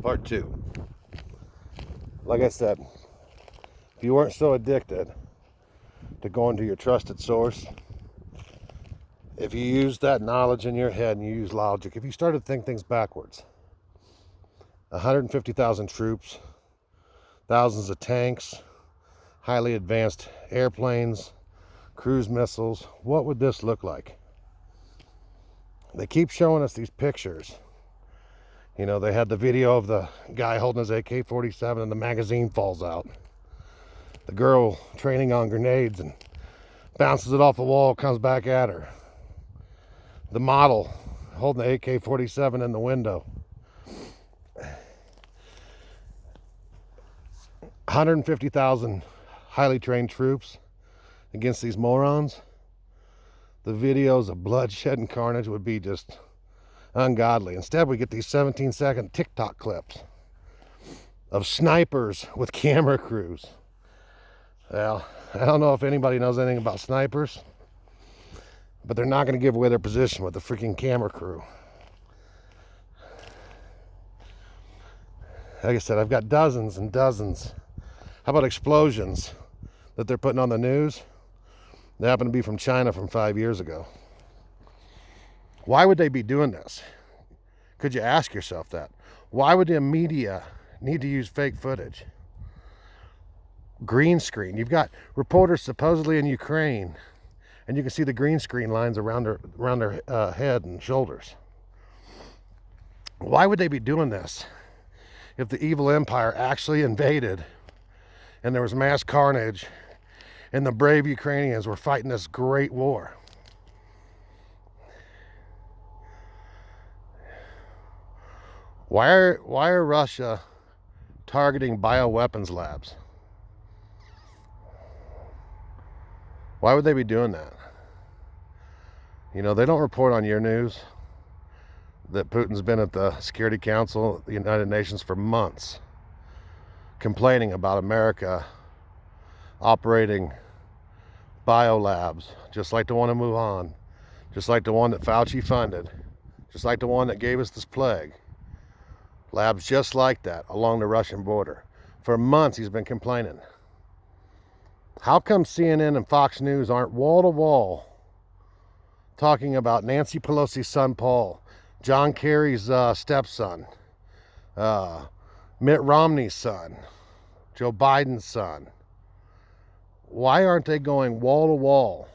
Part 2. Like I said, if you weren't so addicted to going to your trusted source, if you use that knowledge in your head and you use logic, if you started to think things backwards, 150,000 troops, thousands of tanks, highly advanced airplanes, cruise missiles, what would this look like? They keep showing us these pictures. You know, they had the video of the guy holding his AK-47 and the magazine falls out. The girl training on grenades and bounces it off the wall, comes back at her. The model holding the AK-47 in the window. 150,000 highly trained troops against these morons. The videos of bloodshed and carnage would be just ungodly. Instead, we get these 17-second TikTok clips of snipers with camera crews. Well, I don't know if anybody knows anything about snipers, but they're not going to give away their position with the freaking camera crew. Like I said, I've got dozens and dozens. How about explosions that they're putting on the news? They happen to be from China from 5 years ago. Why would they be doing this? Could you ask yourself that? Why would the media need to use fake footage? Green screen. You've got reporters supposedly in Ukraine, and you can see the green screen lines around their head and shoulders. Why would they be doing this if the evil empire actually invaded and there was mass carnage and the brave Ukrainians were fighting this great war? Why are Russia targeting bioweapons labs? Why would they be doing that? You know, they don't report on your news that Putin's been at the Security Council of the United Nations for months complaining about America operating biolabs, just like the one in Wuhan, just like the one that Fauci funded, just like the one that gave us this plague. Labs just like that along the Russian border. For months he's been complaining. How come CNN and Fox News aren't wall to wall talking about Nancy Pelosi's son Paul, John Kerry's stepson, Mitt Romney's son, Joe Biden's son? Why aren't they going wall to wall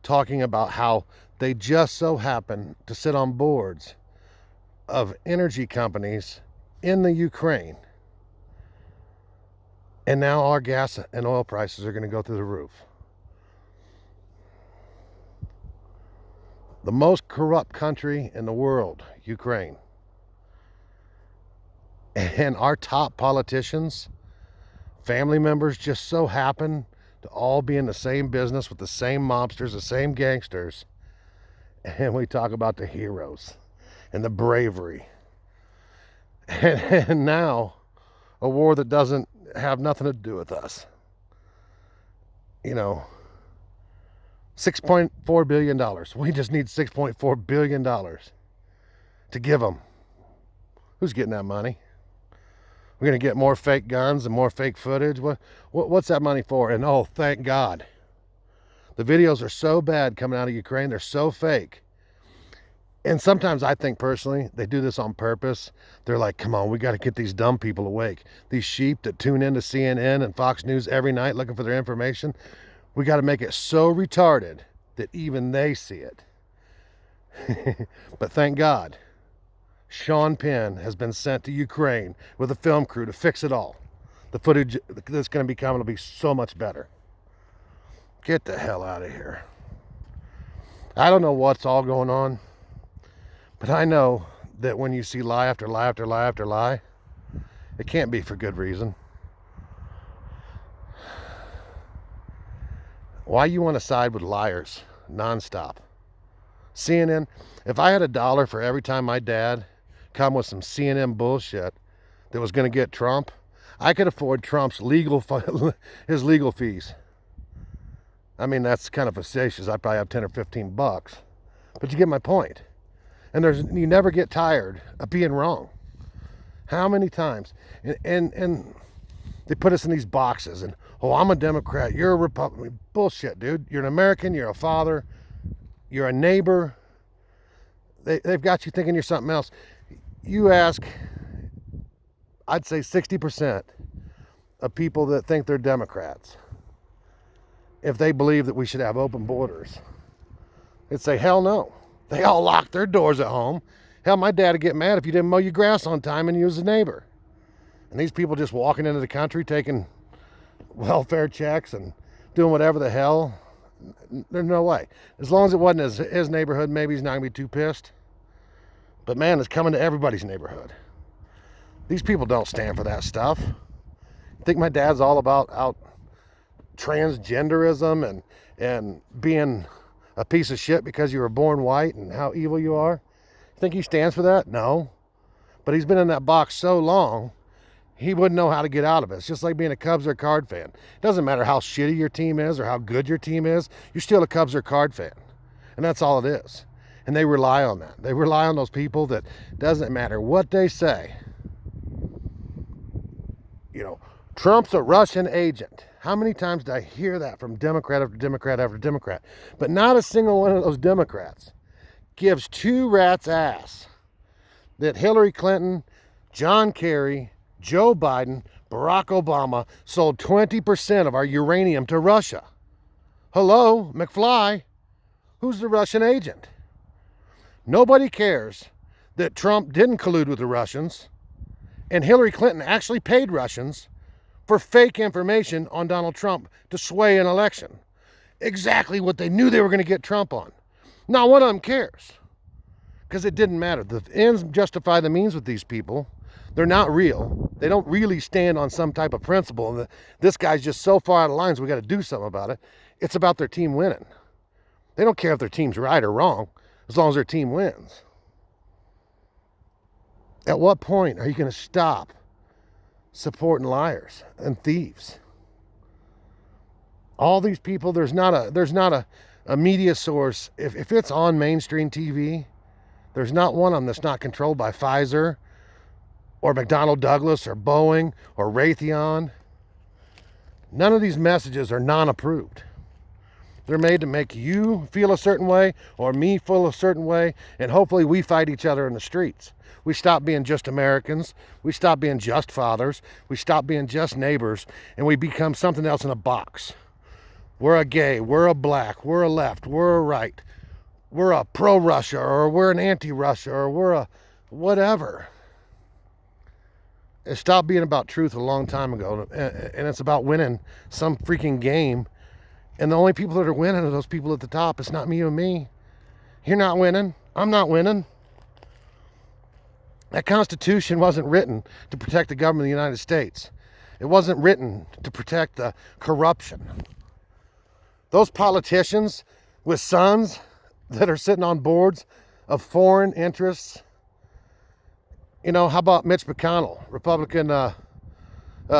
talking about how they just so happen to sit on boards of energy companies in the Ukraine, and now our gas and oil prices are going to go through the roof? The most corrupt country in the world, Ukraine. And our top politicians, family members, just so happen to all be in the same business with the same mobsters, the same gangsters. And we talk about the heroes and the bravery. And now, a war that doesn't have nothing to do with us. You know, $6.4 billion. We just need $6.4 billion to give them. Who's getting that money? We're going to get more fake guns and more fake footage. What's that money for? And oh, thank God. The videos are so bad coming out of Ukraine. They're so fake. And sometimes I think personally, they do this on purpose. They're like, come on, we got to get these dumb people awake. These sheep that tune into CNN and Fox News every night looking for their information. We got to make it so retarded that even they see it. But thank God, Sean Penn has been sent to Ukraine with a film crew to fix it all. The footage that's going to be coming will be so much better. Get the hell out of here. I don't know what's all going on, but I know that when you see lie after lie after lie after lie, it can't be for good reason. Why you want to side with liars nonstop? CNN, if I had $1 for every time my dad come with some CNN bullshit that was going to get Trump, I could afford Trump's his legal fees. I mean, that's kind of facetious. I probably have 10 or 15 bucks, but you get my point. And you never get tired of being wrong. How many times? And they put us in these boxes. And, oh, I'm a Democrat. You're a Republican. Bullshit, dude. You're an American. You're a father. You're a neighbor. They've got you thinking you're something else. You ask, I'd say 60% of people that think they're Democrats, if they believe that we should have open borders, they'd say, hell no. They all lock their doors at home. Hell, my dad would get mad if you didn't mow your grass on time and you was a neighbor. And these people just walking into the country taking welfare checks and doing whatever the hell, there's no way. As long as it wasn't his neighborhood, maybe he's not going to be too pissed. But man, it's coming to everybody's neighborhood. These people don't stand for that stuff. I think my dad's all about out transgenderism and being a piece of shit because you were born white and how evil you are. You think he stands for that? No. But he's been in that box so long, he wouldn't know how to get out of it. It's just like being a Cubs or Card fan. It doesn't matter how shitty your team is or how good your team is. You're still a Cubs or Card fan. And that's all it is. And they rely on that. They rely on those people that doesn't matter what they say. You know, Trump's a Russian agent. How many times did I hear that from Democrat after Democrat after Democrat? But not a single one of those Democrats gives two rats' ass that Hillary Clinton, John Kerry, Joe Biden, Barack Obama sold 20% of our uranium to Russia. Hello, McFly. Who's the Russian agent? Nobody cares that Trump didn't collude with the Russians and Hillary Clinton actually paid Russians for fake information on Donald Trump to sway an election. Exactly what they knew they were going to get Trump on. Not one of them cares. Because it didn't matter. The ends justify the means with these people. They're not real. They don't really stand on some type of principle. And this guy's just so far out of line, so we got to do something about it. It's about their team winning. They don't care if their team's right or wrong, as long as their team wins. At what point are you going to stop supporting liars and thieves? All these people, there's not a media source. If it's on mainstream TV, there's not one of them that's not controlled by Pfizer or McDonnell Douglas or Boeing or Raytheon. None of these messages are non-approved. They're made to make you feel a certain way or me feel a certain way, and hopefully we fight each other in the streets. We stop being just Americans. We stop being just fathers. We stop being just neighbors, and we become something else in a box. We're a gay, we're a black, we're a left, we're a right. We're a pro-Russia, or we're an anti-Russia, or we're a whatever. It stopped being about truth a long time ago, and it's about winning some freaking game. And the only people that are winning are those people at the top. It's not me and me. You're not winning. I'm not winning. That Constitution wasn't written to protect the government of the United States. It wasn't written to protect the corruption. Those politicians with sons that are sitting on boards of foreign interests. You know, how about Mitch McConnell, Republican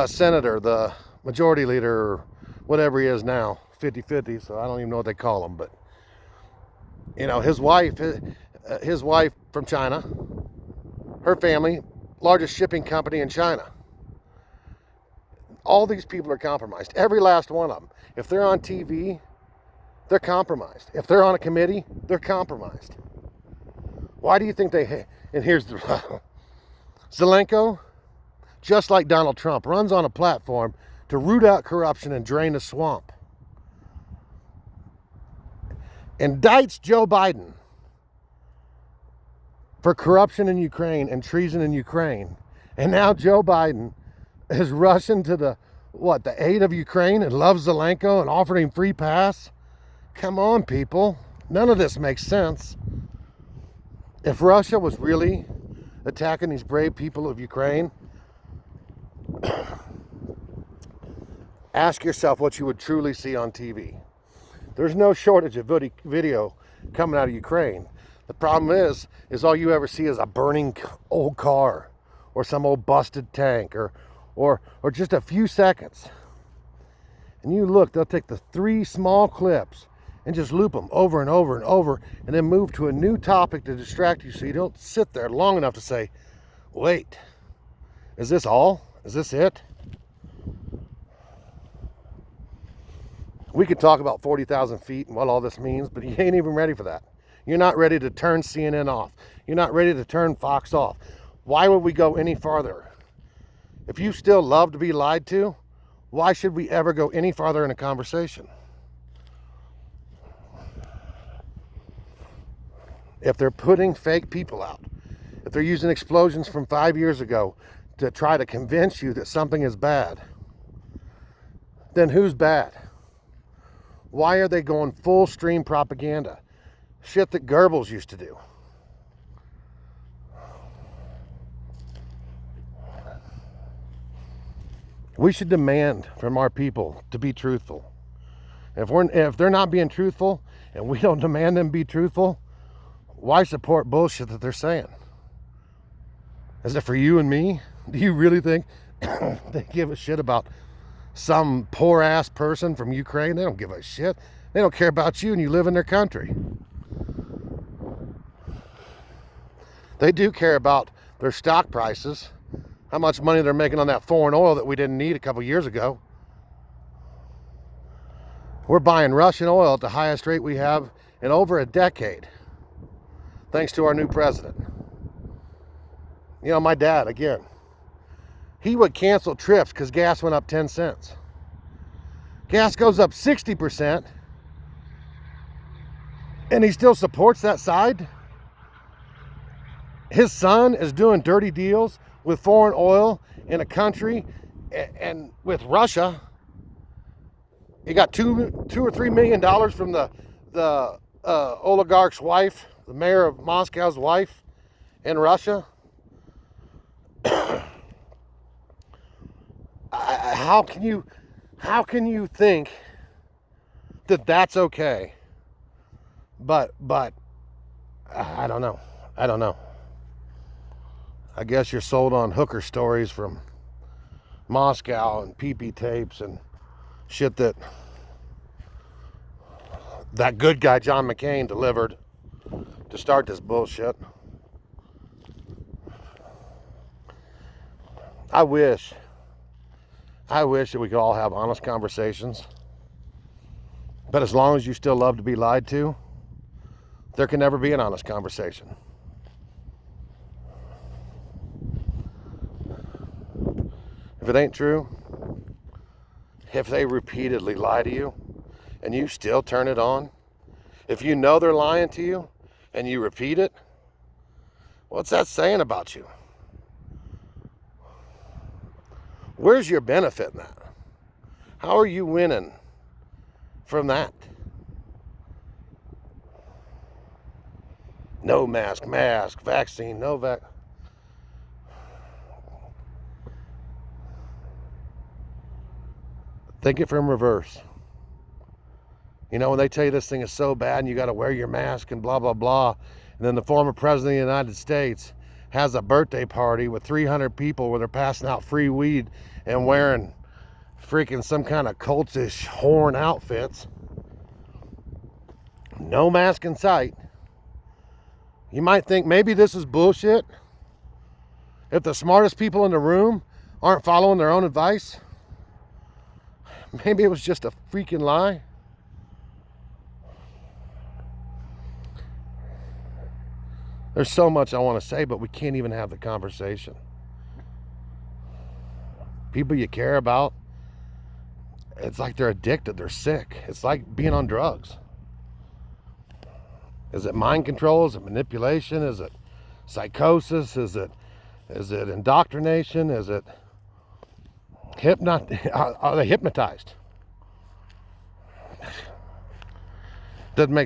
senator, the majority leader, or whatever he is now, 50-50, so I don't even know what they call him. But, you know, his wife from China, her family, largest shipping company in China. All these people are compromised, every last one of them. If they're on TV, they're compromised. If they're on a committee, they're compromised. Why do you think they... And here's the... Zelenko, just like Donald Trump, runs on a platform to root out corruption and drain the swamp. Indicts Joe Biden for corruption in Ukraine and treason in Ukraine. And now Joe Biden is rushing to the aid of Ukraine and loves Zelenko and offered him free pass. Come on, people. None of this makes sense. If Russia was really attacking these brave people of Ukraine, ask yourself what you would truly see on TV. There's no shortage of video coming out of Ukraine. The problem is all you ever see is a burning old car or some old busted tank or just a few seconds. And you look, they'll take the 3 small clips and just loop them over and over and over, and then move to a new topic to distract you so you don't sit there long enough to say, wait, Is this all? Is this it? We could talk about 40,000 feet and what all this means, but you ain't even ready for that. You're not ready to turn CNN off. You're not ready to turn Fox off. Why would we go any farther? If you still love to be lied to, why should we ever go any farther in a conversation? If they're putting fake people out, if they're using explosions from 5 years ago to try to convince you that something is bad, then who's bad? Why are they going full stream propaganda? Shit that Goebbels used to do. We should demand from our people to be truthful. If they're not being truthful and we don't demand them be truthful, why support bullshit that they're saying? Is it for you and me? Do you really think they give a shit about some poor ass person from Ukraine? They don't give a shit. They don't care about you and you live in their country. They do care about their stock prices, how much money they're making on that foreign oil that we didn't need a couple years ago. We're buying Russian oil at the highest rate we have in over a decade, thanks to our new president. You know, my dad, again, he would cancel trips because gas went up 10 cents. Gas goes up 60%, and he still supports that side. His son is doing dirty deals with foreign oil in a country, and with Russia. He got $2 or $3 million from the oligarch's wife, the mayor of Moscow's wife in Russia. How can you think that that's okay? But I don't know. I guess you're sold on hooker stories from Moscow and pee-pee tapes and shit that good guy John McCain delivered to start this bullshit. I wish that we could all have honest conversations. But as long as you still love to be lied to, there can never be an honest conversation. If it ain't true, if they repeatedly lie to you and you still turn it on, if you know they're lying to you and you repeat it, what's that saying about you? Where's your benefit in that? How are you winning from that? No mask, vaccine, no vaccine. Think it from reverse. You know, when they tell you this thing is so bad and you got to wear your mask and blah, blah, blah, and then the former president of the United States has a birthday party with 300 people where they're passing out free weed and wearing freaking some kind of cultish horn outfits. No mask in sight. You might think maybe this is bullshit. If the smartest people in the room aren't following their own advice, maybe it was just a freaking lie. There's so much I want to say, but we can't even have the conversation. People you care about, it's like they're addicted, they're sick. It's like being on drugs. Is it mind control? Is it manipulation? Is it psychosis? Is it indoctrination? Is it are they hypnotized? Doesn't make